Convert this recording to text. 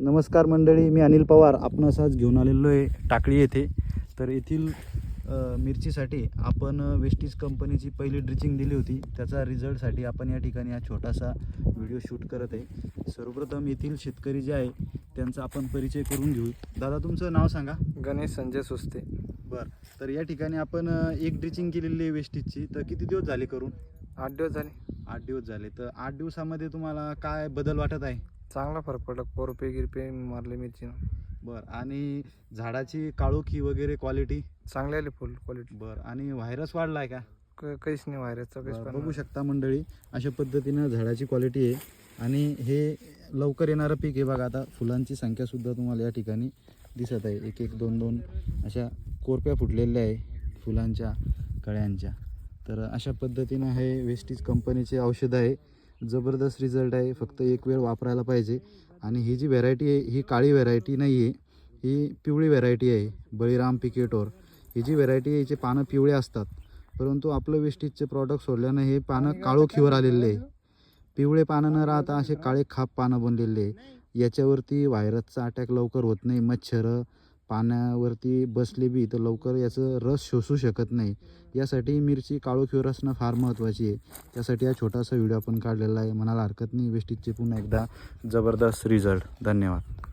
नमस्कार मंडळी, मी अनिल पवार आपणास आज घेऊन आलेलो आहे टाकळी येथे. तर येथील मिरचीसाठी आपण वेस्टीज कंपनीची पहिली ड्रिचिंग दिली होती. त्याचा रिझल्टसाठी आपण या ठिकाणी हा छोटासा व्हिडिओ शूट करत आहे. सर्वप्रथम येथील शेतकरी जे आहे त्यांचा आपण परिचय करून घेऊ. दादा, तुमचं नाव सांगा. गणेश संजय सुस्ते. बरं, तर या ठिकाणी आपण एक ड्रिचिंग केलेली आहे वेस्टीजची. तर किती दिवस झाले करून? 8 दिवस झाले. 8 दिवस झाले. तर 8 दिवसामध्ये तुम्हाला काय बदल वाटत आहे? चांगला फरक पडला. कोरपे गिरपे मारले मिरचीनं. बरं, आणि झाडाची काळोखी वगैरे क्वालिटी चांगले आले फुल क्वालिटी. बरं, आणि व्हायरस वाढला आहे का? काहीच नाही व्हायरसचा काहीच पण बघू शकता मंडळी, अशा पद्धतीनं झाडाची क्वालिटी आहे. आणि हे लवकर येणारं पीक आहे. बघा, आता फुलांची संख्यासुद्धा तुम्हाला या ठिकाणी दिसत आहे. एक एक दोन दोन अशा कोरप्या फुटलेल्या आहे फुलांच्या कळ्यांच्या. तर अशा पद्धतीनं हे वेस्टीज कंपनीचे औषध आहे. जबरदस्त रिझल्ट आहे. फक्त एक वेळ वापरायला पाहिजे. आणि ही जी व्हेरायटी आहे ही काळी व्हेरायटी नाही आहे, ही पिवळी व्हेरायटी आहे. बळीराम पिकेटोर ही जी व्हेरायटी आहे हिचे पानं पिवळे असतात. परंतु आपलं वेस्टीजचे प्रॉडक्ट सोडल्यानं हे पानं काळोखीवर आलेले आहे. पिवळे पानं न राहता असे काळे खाप पानं बनलेले आहे. याच्यावरती व्हायरसचा अटॅक लवकर होत नाही. मच्छर पाण्यावरती बसले बी तर लवकर याचं रस शोषू शकत नाही. यासाठी मिरची काळोखीवर असणं फार महत्त्वाची आहे. त्यासाठी हा छोटासा व्हिडिओ आपण काढलेला आहे. म्हणायला हरकत नाही. वेस्टीजचे पुन्हा एकदा जबरदस्त रिझल्ट. धन्यवाद.